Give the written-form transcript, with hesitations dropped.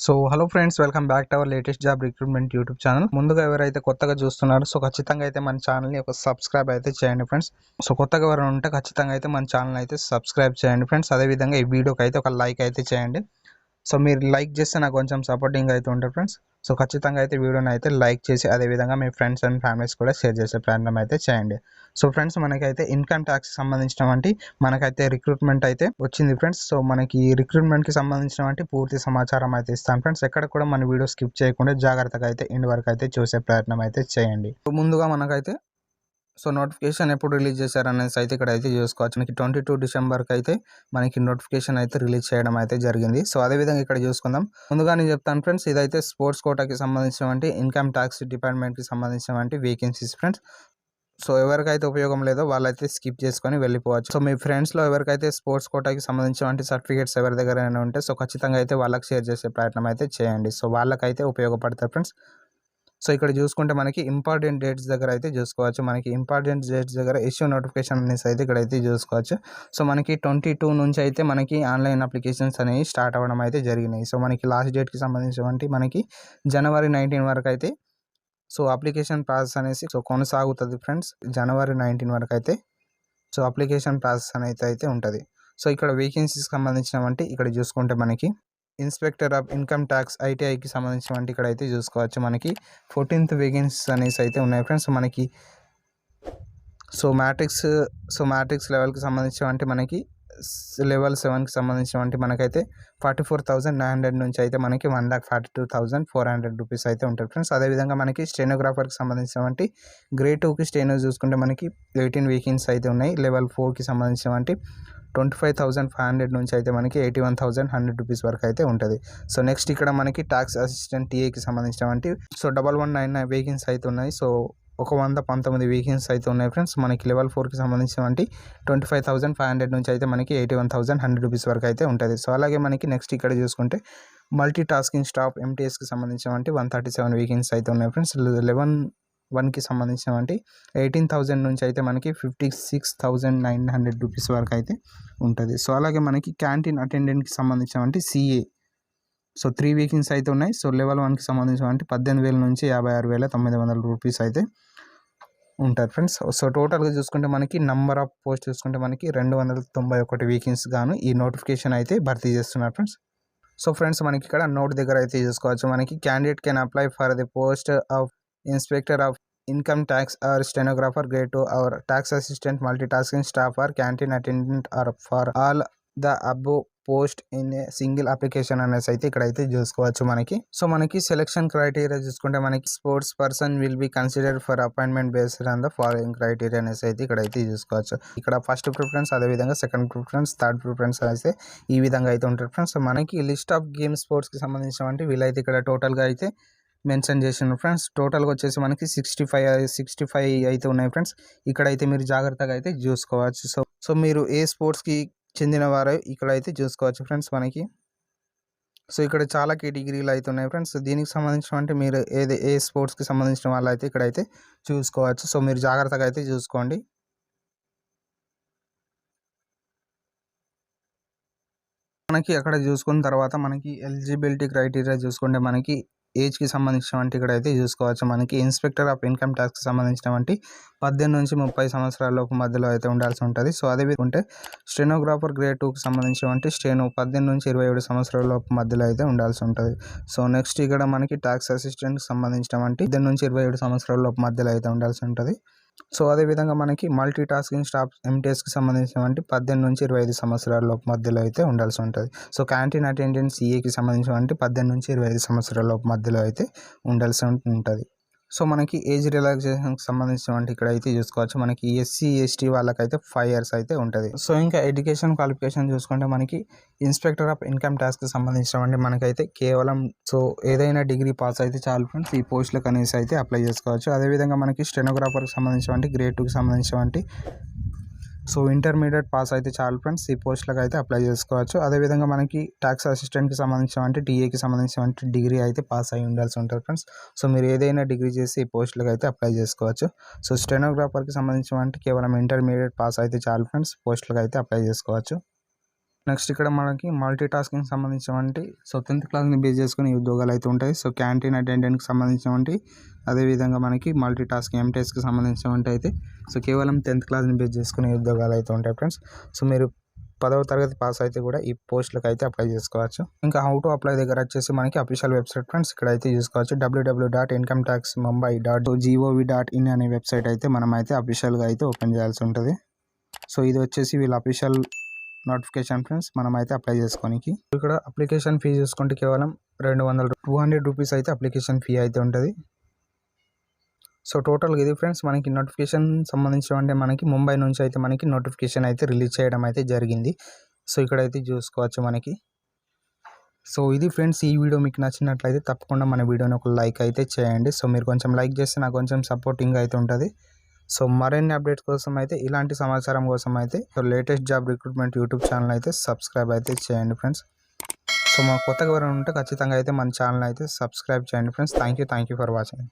So hello friends, welcome back to our latest job recruitment YouTube channel. ముందుగా ఎవరైతే కొత్తగా చూస్తున్నారో సో ఖచ్చితంగా అయితే మన ఛానల్ని ఒక సబ్స్క్రైబ్ అయితే చేయండి ఫ్రెండ్స్. సో కొత్తగా ఎవరైనా ఉంటే ఖచ్చితంగా అయితే మన ఛానల్ అయితే సబ్స్క్రైబ్ చేయండి ఫ్రెండ్స్. అదేవిధంగా ఈ వీడియోకి అయితే ఒక లైక్ అయితే చేయండి. సో మీరు లైక్ చేస్తే నాకు కొంచెం సపోర్టింగ్ అయితే ఉంటుంది ఫ్రెండ్స్. సో ఖచ్చితంగా అయితే వీడియోని అయితే లైక్ చేసి అదేవిధంగా మీ ఫ్రెండ్స్ అండ్ ఫ్యామిలీస్ కూడా షేర్ చేసే ప్రయత్నం అయితే చేయండి. సో ఫ్రెండ్స్, మనకైతే ఇన్కమ్ ట్యాక్స్ సంబంధించినటువంటి మనకైతే రిక్రూట్మెంట్ అయితే వచ్చింది ఫ్రెండ్స్. సో మనకి ఈ రిక్రూట్మెంట్కి సంబంధించినటువంటి పూర్తి సమాచారం అయితే ఇస్తాను ఫ్రెండ్స్. ఎక్కడ కూడా మన వీడియో స్కిప్ చేయకుండా జాగ్రత్తగా అయితే ఎండ్ వరకు అయితే చూసే ప్రయత్నం అయితే చేయండి. ముందుగా మనకైతే సో నోటిఫికేషన్ ఎప్పుడు రిలీజ్ చేశారనేసి అయితే ఇక్కడ అయితే చూసుకోవచ్చు. మనకి 22 డిసెంబర్కి అయితే మనకి నోటిఫికేషన్ అయితే రిలీజ్ చేయడం అయితే జరిగింది. సో అదేవిధంగా ఇక్కడ చూసుకుందాం. ముందుగా నేను చెప్తాను ఫ్రెండ్స్, ఇదైతే స్పోర్ట్స్ కోటాకి సంబంధించినటువంటి ఇన్కమ్ ట్యాక్స్ డిపార్ట్మెంట్కి సంబంధించినటువంటి వేకెన్సీస్ ఫ్రెండ్స్. సో ఎవరికైతే ఉపయోగం లేదో వాళ్ళైతే స్కిప్ చేసుకొని వెళ్ళిపోవచ్చు. సో మీ ఫ్రెండ్స్లో ఎవరికైతే స్పోర్ట్స్ కోటాకి సంబంధించినటువంటి సర్టిఫికేట్స్ ఎవరి దగ్గర ఉంటే సో ఖచ్చితంగా అయితే వాళ్ళకి షేర్ చేసే ప్రయత్నం అయితే చేయండి. సో వాళ్ళకైతే ఉపయోగపడతాయి ఫ్రెండ్స్. సో ఇక్కడ చూసుకుంటే మనకి ఇంపార్టెంట్ డేట్స్ దగ్గర అయితే చూసుకోవచ్చు. మనకి ఇంపార్టెంట్ డేట్స్ దగ్గర ఇష్యూ నోటిఫికేషన్ అనేసి అయితే ఇక్కడ అయితే చూసుకోవచ్చు. సో మనకి 22 నుంచి అయితే మనకి ఆన్లైన్ అప్లికేషన్స్ అనేవి స్టార్ట్ అవ్వడం అయితే జరిగినాయి. సో మనకి లాస్ట్ డేట్కి సంబంధించినటువంటి మనకి జనవరి 19 వరకు అయితే సో అప్లికేషన్ ప్రాసెస్ అనేసి సో కొనసాగుతుంది ఫ్రెండ్స్. జనవరి 19 వరకు అయితే సో అప్లికేషన్ ప్రాసెస్ అనేది అయితే ఉంటుంది. సో ఇక్కడ వేకెన్సీస్కి సంబంధించినవంటి ఇక్కడ చూసుకుంటే మనకి ఇన్స్పెక్టర్ ఆఫ్ ఇన్కమ్ ట్యాక్స్ ఐటీఐకి సంబంధించినటువంటి ఇక్కడ అయితే చూసుకోవచ్చు. మనకి 14th వేకెన్సీస్ అనేసి అయితే ఉన్నాయి ఫ్రెండ్స్. మనకి సో మ్యాట్రిక్స్ లెవెల్కి సంబంధించినటువంటి మనకి లెవెల్ 7కి సంబంధించినటువంటి మనకైతే 44,900 నుంచి అయితే మనకి 1,42,400 రూపీస్ అయితే ఉంటుంది ఫ్రెండ్స్. అదేవిధంగా మనకి స్టెనోగ్రాఫర్కి సంబంధించినటువంటి గ్రేడ్ 2కి స్టెనో చూసుకుంటే మనకి 18 వేకెన్సీస్ అయితే ఉన్నాయి. లెవెల్ 4కి సంబంధించినటువంటి 25,500 నుంచి అయితే మనకి 81,100 రూపీస్ వరకు అయితే ఉంటుంది. సో నెక్స్ట్ ఇక్కడ మనకి ట్యాక్స్ అసిస్టెంట్ టీఏకి సంబంధించినటువంటి సో 1199 వేకెన్సీ అయితే ఉన్నాయి. సో 119 వేకెన్సీ అయితే ఉన్నాయి ఫ్రెండ్స్. మనకి లెవెల్ 4కి సంబంధించినటువంటి 25,500 నుంచి అయితే మనకి 81,100 రూపీస్ వరకు అయితే ఉంటుంది. సో అలాగే మనకి నెక్స్ట్ ఇక్కడ చూసుకుంటే మల్టీ టాస్కింగ్ స్టాఫ్ ఎంటీఎస్కి సంబంధించినటువంటి 137 వేకెన్సీ అయితే ఉన్నాయి ఫ్రెండ్స్. 11/1కి సంబంధించినటువంటి 18,000 నుంచి అయితే మనకి 56,900 రూపీస్ వరకు అయితే ఉంటుంది. సో అలాగే మనకి క్యాంటీన్ అటెండెంట్కి సంబంధించినటువంటి సిఏ సో 3 వేకెన్సీ అయితే ఉన్నాయి. సో లెవెల్ 1కి సంబంధించినటువంటి 18,000 నుంచి 56,900 రూపీస్ అయితే ఉంటారు ఫ్రెండ్స్. సో టోటల్గా చూసుకుంటే మనకి నంబర్ ఆఫ్ పోస్ట్ చూసుకుంటే మనకి 291 వేకెన్సీ గాను ఈ నోటిఫికేషన్ అయితే భర్తీ చేస్తున్నారు ఫ్రెండ్స్. సో ఫ్రెండ్స్, మనకి ఇక్కడ నోట్ దగ్గర అయితే చూసుకోవచ్చు. మనకి candidate can apply for the post of inspector of income tax or stenographer grade 2 or tax assistant multitasking staff or canteen attendant or for all the above post in a single application అనేసి అయితే ఇక్కడ అయితే చూసుకోవచ్చు మనకి. So మనకి selection criteria చూసుకుంటే మనకి sports person will be considered for appointment based on the following criteria అనేసి అయితే ఇక్కడ అయితే చూసుకోవచ్చు. ఇక్కడ ఫస్ట్ ప్రిఫరెన్స్, అదేవిధంగా సెకండ్ ప్రిఫరెన్స్, థర్డ్ ప్రిఫరెన్స్ అయితే ఈ విధంగా అయితే ఉంటుంది ఫ్రెండ్స్. మనకి లిస్ట్ ఆఫ్ గేమ్ స్పోర్ట్స్కి సంబంధించినటువంటి వీళ్ళైతే ఇక్కడ టోటల్గా అయితే మెన్షన్ చేసిన ఫ్రెండ్స్. టోటల్గా వచ్చేసి మనకి 65 అయితే ఉన్నాయి ఫ్రెండ్స్. ఇక్కడైతే మీరు జాగ్రత్తగా అయితే చూసుకోవచ్చు. సో మీరు ఏ స్పోర్ట్స్కి చెందిన వారు ఇక్కడ అయితే చూసుకోవచ్చు ఫ్రెండ్స్ మనకి. సో ఇక్కడ చాలా కేటగిరీలు అయితే ఉన్నాయి ఫ్రెండ్స్. దీనికి సంబంధించిన మీరు ఏ స్పోర్ట్స్కి సంబంధించిన వాళ్ళు అయితే ఇక్కడైతే చూసుకోవచ్చు. సో మీరు జాగ్రత్తగా అయితే చూసుకోండి. మనకి అక్కడ చూసుకున్న తర్వాత మనకి ఎలిజిబిలిటీ క్రైటీరియా చూసుకుంటే మనకి ఏజ్కి సంబంధించినటువంటి ఇక్కడ అయితే చూసుకోవచ్చు. మనకి ఇన్స్పెక్టర్ ఆఫ్ ఇన్కమ్ ట్యాక్స్కి సంబంధించినటువంటి 18 నుంచి 30 సంవత్సరాల లోపు మధ్యలో అయితే ఉండాల్సి ఉంటుంది. సో అదే ఉంటే స్టెనోగ్రాఫర్ గ్రేడ్ 2కి సంబంధించినటువంటి స్టెనో 18 నుంచి 27 సంవత్సరాల లోపు మధ్యలో అయితే ఉండాల్సి ఉంటుంది. సో నెక్స్ట్ ఇక్కడ మనకి ట్యాక్స్ అసిస్టెంట్కి సంబంధించినటువంటి 18 నుంచి 27 సంవత్సరాల లోపు మధ్యలో అయితే ఉండాల్సి ఉంటుంది. సో అదేవిధంగా మనకి మల్టీ టాస్కింగ్ స్టాఫ్ ఎంటీఎస్కి సంబంధించినటువంటి 18 నుంచి 25 సంవత్సరాల లోపు మధ్యలో అయితే ఉండాల్సి ఉంటుంది. సో క్యాంటీన్ అటెండెంట్ సిఏకి సంబంధించినటువంటి 18 నుంచి 25 సంవత్సరాల లోపు మధ్యలో అయితే ఉండాల్సి ఉంటుంది. సో మనకి ఏజ్ రిలాక్సేషన్కి సంబంధించినటువంటి ఇక్కడ అయితే చూసుకోవచ్చు. మనకి ఎస్సీ ఎస్టీ వాళ్ళకైతే 5 years అయితే ఉంటుంది. సో ఇంకా ఎడ్యుకేషన్ క్వాలిఫికేషన్ చూసుకుంటే మనకి ఇన్స్పెక్టర్ ఆఫ్ ఇన్కమ్ ట్యాక్స్కి సంబంధించినటువంటి మనకైతే కేవలం సో ఏదైనా డిగ్రీ పాస్ అయితే చాలు ఫ్రెండ్స్. ఈ పోస్టులకు అనేసి అయితే అప్లై చేసుకోవచ్చు. అదేవిధంగా మనకి స్టెనోగ్రాఫర్కి సంబంధించినటువంటి గ్రేడ్ 2కి సంబంధించినటువంటి సో ఇంటర్మీడియట్ పాస్ అయితే చాలు ఫ్రెండ్స్. ఈ పోస్టులకు అయితే అప్లై చేసుకోవచ్చు. అదేవిధంగా మనకి ట్యాక్స్ అసిస్టెంట్కి సంబంధించినటువంటి టీఏకి సంబంధించినటువంటి డిగ్రీ అయితే పాస్ అయి ఉండాల్సి ఉంటుంది ఫ్రెండ్స్. సో మీరు ఏదైనా డిగ్రీ చేసి ఈ పోస్టులకు అయితే అప్లై చేసుకోవచ్చు. సో స్టెనోగ్రాఫర్కి సంబంధించినటువంటి కేవలం ఇంటర్మీడియట్ పాస్ అయితే చాలు ఫ్రెండ్స్. పోస్టులకు అయితే అప్లై చేసుకోవచ్చు. నెక్స్ట్ ఇక్కడ మనకి మల్టీ టాస్కింగ్ సంబంధించినటువంటి సో 10th క్లాస్ని బేస్ చేసుకుని ఈ ఉద్యోగాలు అయితే ఉంటాయి. సో క్యాంటీన్ అటెండెంట్కి సంబంధించినటువంటి అదేవిధంగా మనకి మల్టీ టాస్కింగ్ ఎంటెస్కి సంబంధించినటువంటి అయితే సో కేవలం 10th క్లాస్ని బేస్ చేసుకుని ఈ ఉద్యోగాలు అయితే ఉంటాయి ఫ్రెండ్స్. సో మీరు 10వ తరగతి పాస్ అయితే కూడా ఈ పోస్టులకు అయితే అప్లై చేసుకోవచ్చు. ఇంకా హౌ టు అప్లై దగ్గర వచ్చేసి మనకి అఫీషియల్ వెబ్సైట్ ఫ్రెండ్స్ ఇక్కడ అయితే చూసుకోవచ్చు. www.incometaxmumbai.gov.in అనే వెబ్సైట్ అయితే మనం అయితే అఫీషియల్గా అయితే ఓపెన్ చేయాల్సి ఉంటుంది. సో ఇది వచ్చేసి వీళ్ళ అఫీషియల్ నోటిఫికేషన్ ఫ్రెండ్స్, మనం అయితే అప్లై చేసుకోనికి. ఇక్కడ అప్లికేషన్ ఫీ చూసుకుంటే కేవలం 200 రూపీస్ అయితే అప్లికేషన్ ఫీ అయితే ఉంటుంది. సో టోటల్గా ఇది ఫ్రెండ్స్ మనకి నోటిఫికేషన్ సంబంధించిన అంటే మనకి ముంబై నుంచి అయితే మనకి నోటిఫికేషన్ అయితే రిలీజ్ చేయడం అయితే జరిగింది. సో ఇక్కడైతే చూసుకోవచ్చు మనకి. సో ఇది ఫ్రెండ్స్, ఈ వీడియో మీకు నచ్చినట్లయితే తప్పకుండా మన వీడియోని ఒక లైక్ అయితే చేయండి. సో మీరు కొంచెం లైక్ చేస్తే నాకు కొంచెం సపోర్టింగ్ అయితే ఉంటుంది. సో మరిన్ని అప్డేట్స్ కోసం అయితే ఇలాంటి సమాచారం కోసం అయితే latest job recruitment YouTube channel అయితే సబ్స్క్రైబ్ అయితే చేయండి ఫ్రెండ్స్. సో మా కొత్తగా ఎవరైనా ఉంటే ఖచ్చితంగా అయితే మన ఛానల్ అయితే సబ్స్క్రైబ్ చేయండి friends. Thank you for watching.